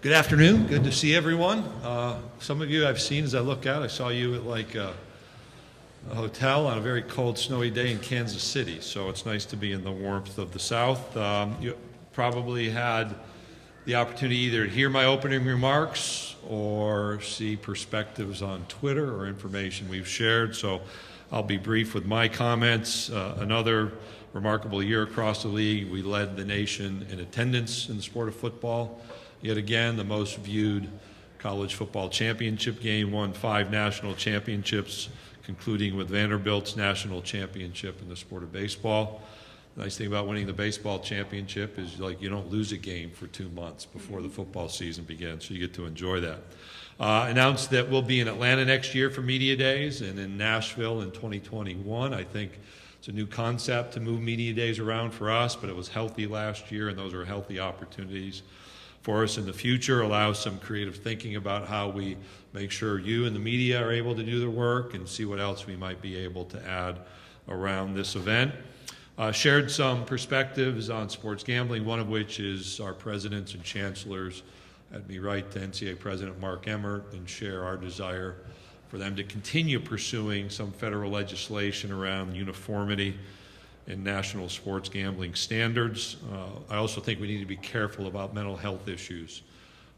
Good afternoon. Good to see everyone. Some of you I've seen as I look out. I saw you at like a hotel on a very cold, snowy day in Kansas City. So it's nice to be in the warmth of the South. You probably had the opportunity either to hear my opening remarks or see perspectives on Twitter or information we've shared. So I'll be brief with my comments. Another remarkable year across the league. We led the nation in attendance in the sport of football. Yet again, the most viewed college football championship game, won 5 national championships, concluding with Vanderbilt's national championship in the sport of baseball. The nice thing about winning the baseball championship is like you don't lose a game for 2 months before the football season begins, so you get to enjoy that. Announced that we'll be in Atlanta next year for Media Days and in Nashville in 2021. I think it's a new concept to move Media Days around for us, but it was healthy last year, and those are healthy opportunities for us in the future, allows some creative thinking about how we make sure you and the media are able to do their work and see what else we might be able to add around this event. Shared some perspectives on sports gambling, one of which is our presidents and chancellors had me write to NCAA President Mark Emmert and share our desire for them to continue pursuing some federal legislation around uniformity in national sports gambling standards. I also think we need to be careful about mental health issues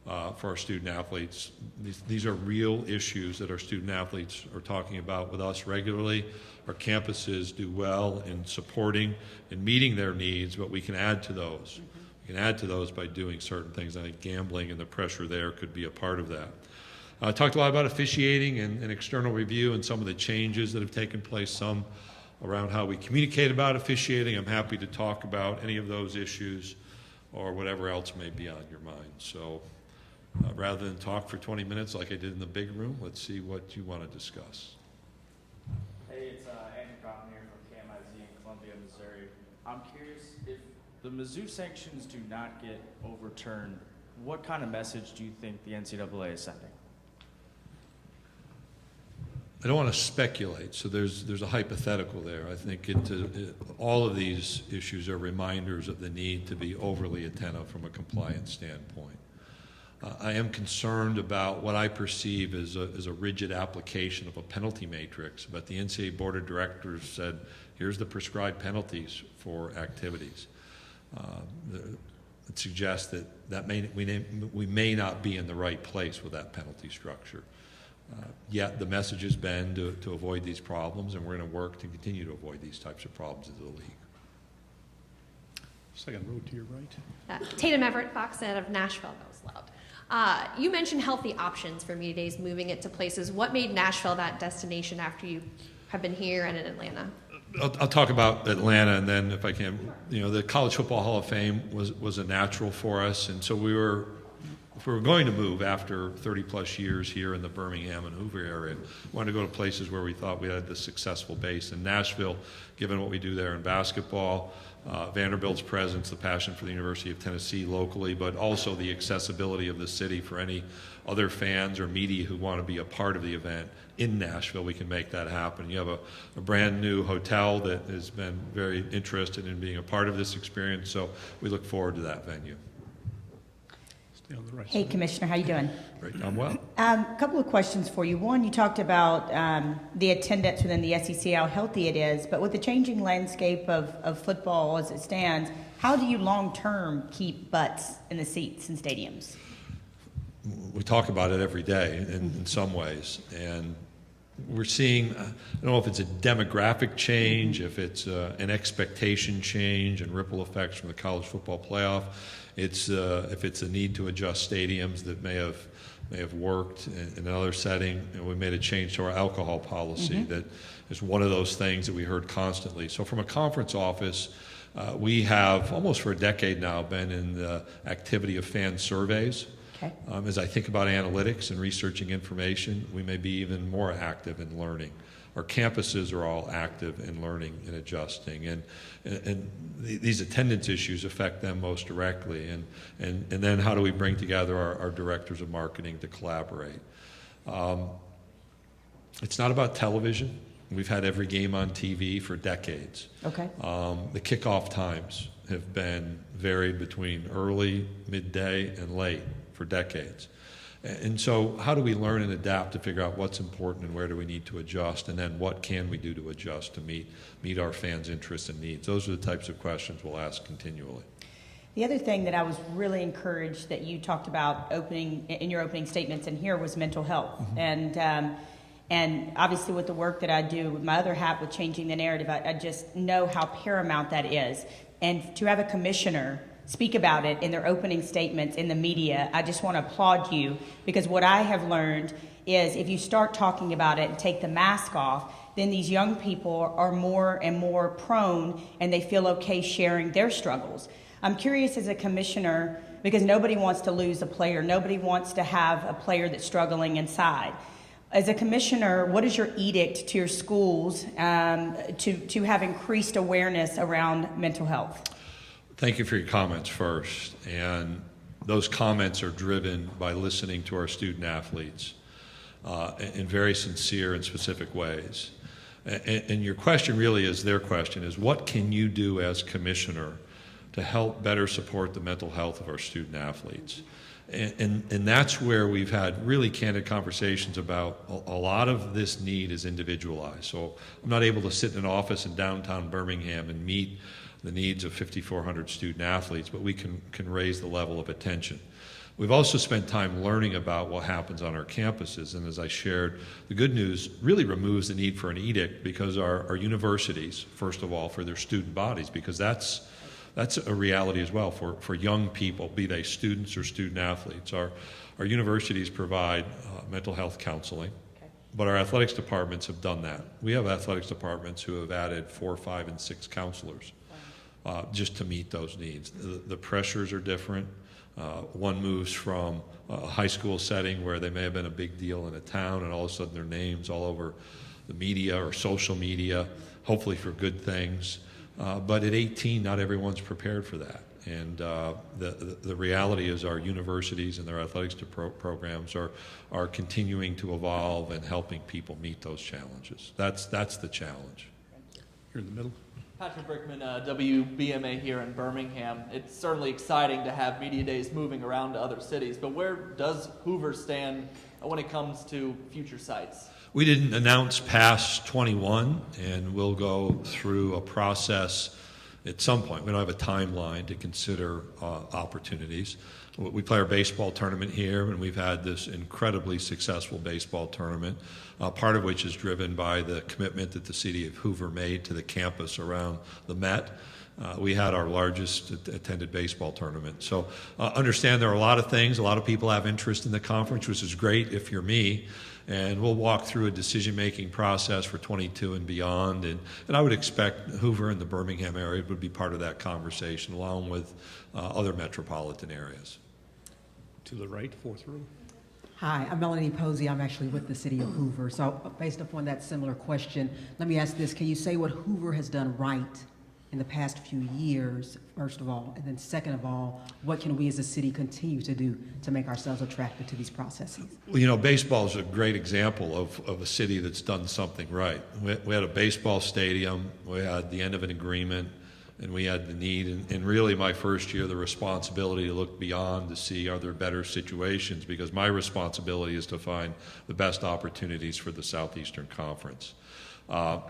for our student athletes. These are real issues that our student athletes are talking about with us regularly. Our campuses do well in supporting and meeting their needs, but we can add to those. We can add to those by doing certain things. I think gambling and the pressure there could be a part of that. I talked a lot about officiating and external review and some of the changes that have taken place, some around how we communicate about officiating. I'm happy to talk about any of those issues or whatever else may be on your mind. So rather than talk for 20 minutes like I did in the big room, let's see what you want to discuss. Hey, it's Andrew Cotton here from KMIZ in Columbia, Missouri. I'm curious, if the Mizzou sanctions do not get overturned, what kind of message do you think the NCAA is sending? I don't want to speculate, so there's a hypothetical there. I think all of these issues are reminders of the need to be overly attentive from a compliance standpoint. I am concerned about what I perceive as a rigid application of a penalty matrix, but the NCAA Board of Directors said, here's the prescribed penalties for activities. It suggests that we may not be in the right place with that penalty structure. Yet the message has been to avoid these problems, and we're going to work to continue to avoid these types of problems in the league. Second row to your right. Tatum Everett, Fox out of Nashville. That was loud. You mentioned healthy options for Media Days, moving it to places. What made Nashville that destination after you have been here and in Atlanta? I'll talk about Atlanta, and then if I can, the College Football Hall of Fame was a natural for us, and so if we were going to move after 30-plus years here in the Birmingham and Hoover area, we wanted to go to places where we thought we had the successful base. In Nashville, given what we do there in basketball, Vanderbilt's presence, the passion for the University of Tennessee locally, but also the accessibility of the city for any other fans or media who want to be a part of the event. In Nashville, we can make that happen. You have a brand new hotel that has been very interested in being a part of this experience, so we look forward to that venue. On the right Hey, side. Commissioner, how you doing? Great, I'm well. A couple of questions for you. One, you talked about the attendance within the SEC, how healthy it is, but with the changing landscape of football as it stands, how do you long-term keep butts in the seats in stadiums? We talk about it every day in some ways, and we're seeing, I don't know if it's a demographic change, if it's an expectation change and ripple effects from the college football playoff. If it's a need to adjust stadiums that may have worked in another setting. We made a change to our alcohol policy that is one of those things that we heard constantly. So from a conference office, we have almost for a decade now been in the activity of fan surveys. Okay. As I think about analytics and researching information, we may be even more active in learning. Our campuses are all active in learning and adjusting, and these attendance issues affect them most directly. And then how do we bring together our directors of marketing to collaborate? It's not about television. We've had every game on TV for decades. Okay. The kickoff times have been varied between early, midday, and late for decades. And so how do we learn and adapt to figure out what's important and where do we need to adjust, and then what can we do to adjust to meet our fans' interests and needs? Those are the types of questions we'll ask continually. The other thing that I was really encouraged that you talked about in your opening statements and here was mental health. Mm-hmm. And obviously with the work that I do with my other hat with changing the narrative, I just know how paramount that is. And to have a commissioner speak about it in their opening statements in the media, I just want to applaud you, because what I have learned is if you start talking about it and take the mask off, then these young people are more and more prone and they feel okay sharing their struggles. I'm curious as a commissioner, because nobody wants to lose a player. Nobody wants to have a player that's struggling inside. As a commissioner, what is your edict to your schools to have increased awareness around mental health? Thank you for your comments first. And those comments are driven by listening to our student athletes in very sincere and specific ways. And your question really is their question, is what can you do as commissioner to help better support the mental health of our student athletes? And that's where we've had really candid conversations about a lot of this need is individualized. So I'm not able to sit in an office in downtown Birmingham and meet the needs of 5,400 student athletes, but we can raise the level of attention. We've also spent time learning about what happens on our campuses, and as I shared, the good news really removes the need for an edict, because our universities, first of all, for their student bodies, because that's a reality as well for young people, be they students or student athletes. Our universities provide mental health counseling, but our athletics departments have done that. We have athletics departments who have added 4, 5, and 6 counselors just to meet those needs. The pressures are different. One moves from a high school setting where they may have been a big deal in a town, and all of a sudden their name's all over the media or social media, hopefully for good things. But at 18, not everyone's prepared for that. And the reality is our universities and their athletics programs are continuing to evolve and helping people meet those challenges. That's the challenge. Here in the middle. Patrick Brickman, WBMA here in Birmingham. It's certainly exciting to have media days moving around to other cities, but where does Hoover stand when it comes to future sites? We didn't announce past 21, and we'll go through a process at some point. We don't have a timeline to consider opportunities. We play our baseball tournament here, and we've had this incredibly successful baseball tournament, part of which is driven by the commitment that the city of Hoover made to the campus around the Met. We had our largest attended baseball tournament. So understand there are a lot of things. A lot of people have interest in the conference, which is great if you're me. And we'll walk through a decision-making process for 22 and beyond. And I would expect Hoover and the Birmingham area would be part of that conversation, along with other metropolitan areas. To the right, fourth row. Hi, I'm Melanie Posey. I'm actually with the city of Hoover. So based upon that similar question, let me ask this. Can you say what Hoover has done right in the past few years, first of all? And then second of all, what can we as a city continue to do to make ourselves attractive to these processes? Well, you know, baseball is a great example of a city that's done something right. We had a baseball stadium, we had the end of an agreement, and we had the need, and really my first year, the responsibility to look beyond to see are there better situations, because my responsibility is to find the best opportunities for the Southeastern Conference.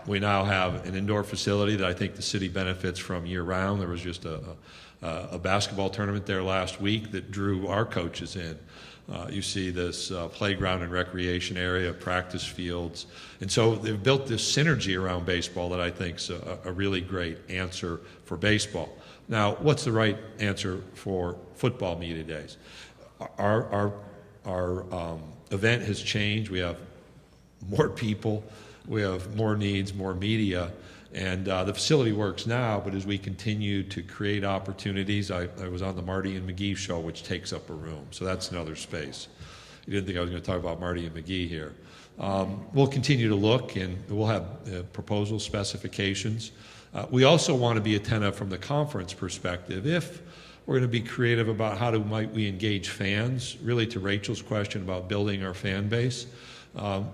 We now have an indoor facility that I think the city benefits from year-round. There was just a basketball tournament there last week that drew our coaches in. You see this playground and recreation area, practice fields. And so they've built this synergy around baseball that I think is a really great answer for baseball. Now, what's the right answer for football media days? Our event has changed. We have more people. We have more needs, more media, and the facility works now, but as we continue to create opportunities, I was on the Marty and McGee show, which takes up a room, so that's another space. You didn't think I was going to talk about Marty and McGee here. We'll continue to look, and we'll have proposal specifications. We also want to be attentive from the conference perspective. If we're going to be creative about how might we engage fans, really to Rachel's question about building our fan base,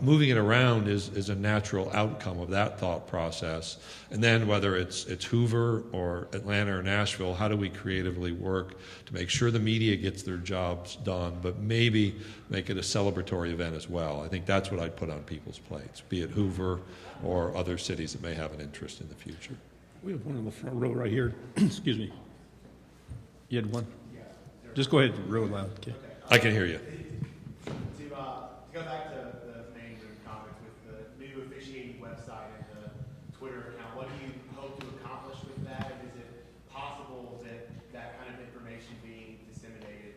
Moving it around is a natural outcome of that thought process. And then whether it's Hoover or Atlanta or Nashville, how do we creatively work to make sure the media gets their jobs done, but maybe make it a celebratory event as well? I think that's what I'd put on people's plates, be it Hoover or other cities that may have an interest in the future. We have one in the front row right here. Excuse me. You had one? Just go ahead, real loud. Okay. I can hear you. To go back to the main comments with the new officiating website and the Twitter account, what do you hope to accomplish with that? And is it possible that that kind of information being disseminated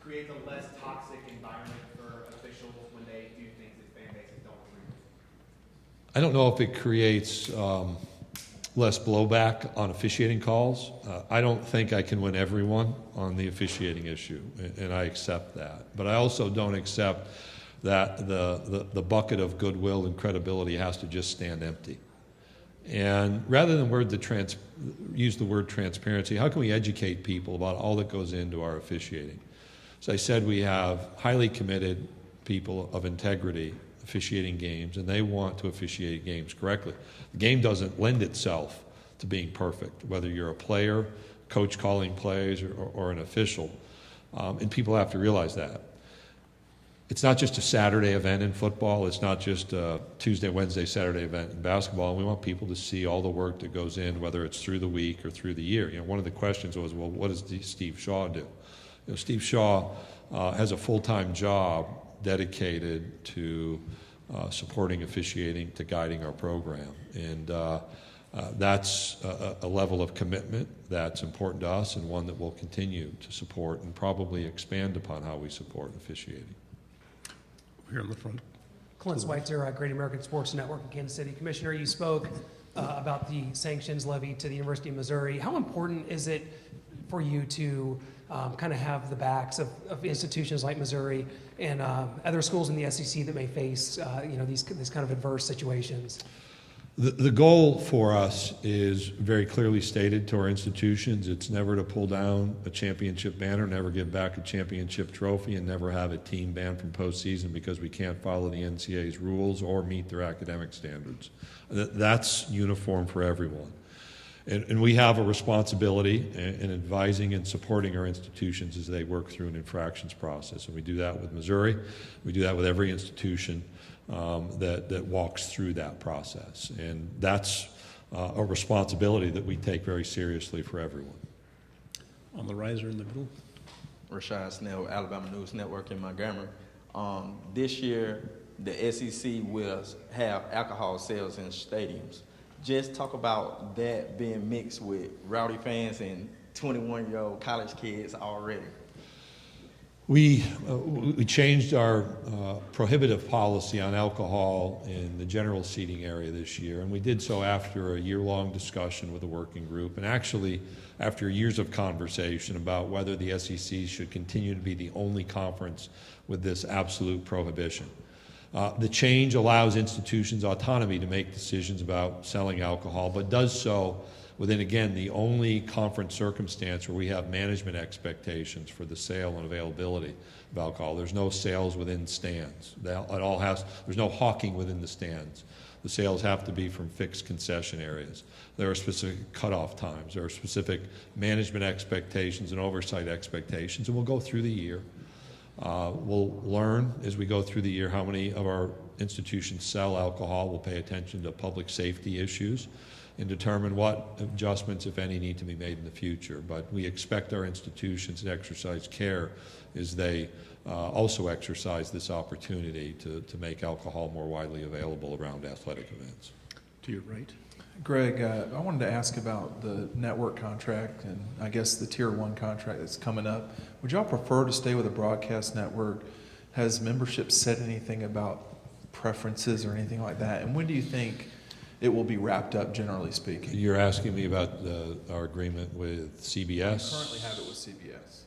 creates a less toxic environment for officials when they do things that fan bases don't agree with? I don't know if it creates less blowback on officiating calls. I don't think I can win everyone on the officiating issue, and I accept that. But I also don't accept that the bucket of goodwill and credibility has to just stand empty. And rather than use the word transparency, how can we educate people about all that goes into our officiating? As I said, we have highly committed people of integrity officiating games, and they want to officiate games correctly. The game doesn't lend itself to being perfect, whether you're a player, coach calling plays, or an official. And people have to realize that. It's not just a Saturday event in football. It's not just a Tuesday, Wednesday, Saturday event in basketball. And we want people to see all the work that goes in, whether it's through the week or through the year. You know, one of the questions was, well, what does Steve Shaw do? You know, Steve Shaw has a full-time job dedicated to supporting officiating, to guiding our program. And that's a level of commitment that's important to us, and one that we'll continue to support and probably expand upon how we support officiating. Here in the front. Clint Schweitzer, Great American Sports Network in Kansas City. Commissioner, you spoke about the sanctions levied to the University of Missouri. How important is it for you to kind of have the backs of institutions like Missouri and other schools in the SEC that may face these kind of adverse situations? The goal for us is very clearly stated to our institutions. It's never to pull down a championship banner, never give back a championship trophy, and never have a team banned from postseason because we can't follow the NCAA's rules or meet their academic standards. That's uniform for everyone. And we have a responsibility in advising and supporting our institutions as they work through an infractions process. And we do that with Missouri. We do that with every institution that walks through that process. And that's a responsibility that we take very seriously for everyone. On the riser in the middle. Rashad Snell, Alabama News Network in Montgomery. This year, the SEC will have alcohol sales in stadiums. Just talk about that being mixed with rowdy fans and 21-year-old college kids already. We changed our prohibitive policy on alcohol in the general seating area this year, and we did so after a year-long discussion with the working group, and actually after years of conversation about whether the SEC should continue to be the only conference with this absolute prohibition. The change allows institutions autonomy to make decisions about selling alcohol, but does so within, again, the only conference circumstance where we have management expectations for the sale and availability of alcohol. There's no sales within stands. There's no hawking within the stands. The sales have to be from fixed concession areas. There are specific cutoff times. There are specific management expectations and oversight expectations, and we'll go through the year. We'll learn as we go through the year how many of our institutions sell alcohol. We'll pay attention to public safety issues and determine what adjustments, if any, need to be made in the future. But we expect our institutions to exercise care as they also exercise this opportunity to make alcohol more widely available around athletic events. To your right. Greg, I wanted to ask about the network contract and I guess the Tier 1 contract that's coming up. Would y'all prefer to stay with a broadcast network? Has membership said anything about preferences or anything like that? And when do you think it will be wrapped up, generally speaking? You're asking me about our agreement with CBS? We currently have it with CBS.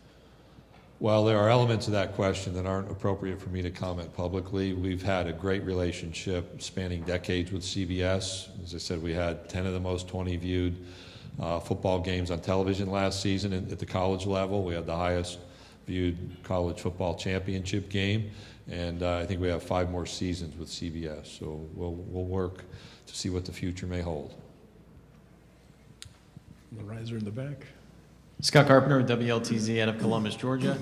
Well, there are elements of that question that aren't appropriate for me to comment publicly. We've had a great relationship spanning decades with CBS. As I said, we had 10 of the most 20 viewed football games on television last season at the college level. We had the highest viewed college football championship game, and I think we have 5 more seasons with CBS. So we'll work to see what the future may hold. The riser in the back. Scott Carpenter with WLTZ out of Columbus, Georgia.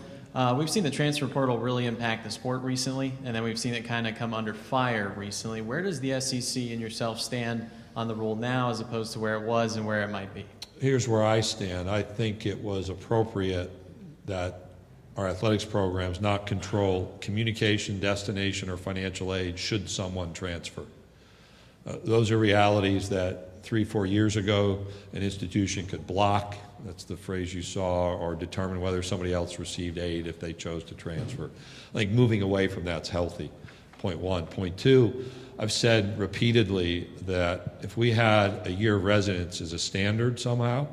We've seen the transfer portal really impact the sport recently, and then we've seen it kind of come under fire recently. Where does the SEC and yourself stand on the rule now as opposed to where it was and where it might be? Here's where I stand. I think it was appropriate that our athletics programs not control communication, destination, or financial aid should someone transfer. Those are realities that 3-4 years ago an institution could block, that's the phrase you saw, or determine whether somebody else received aid if they chose to transfer. I think moving away from that's healthy, point one. Point two, I've said repeatedly that if we had a year of residence as a standard somehow,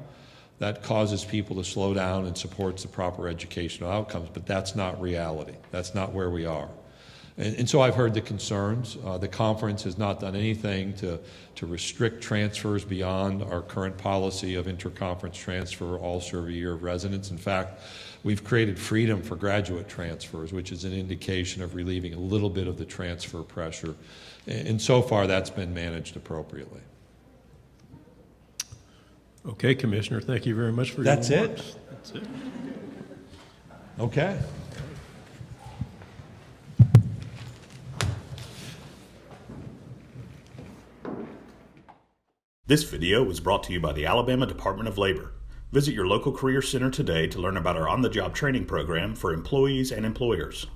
that causes people to slow down and supports the proper educational outcomes, but that's not reality. That's not where we are. And so I've heard the concerns. The conference has not done anything to restrict transfers beyond our current policy of interconference transfer, all serve a year of residence. In fact, we've created freedom for graduate transfers, which is an indication of relieving a little bit of the transfer pressure. And so far, that's been managed appropriately. Okay, Commissioner, thank you very much for your That's it? remarks. That's it. Okay. This video was brought to you by the Alabama Department of Labor. Visit your local career center today to learn about our on-the-job training program for employees and employers.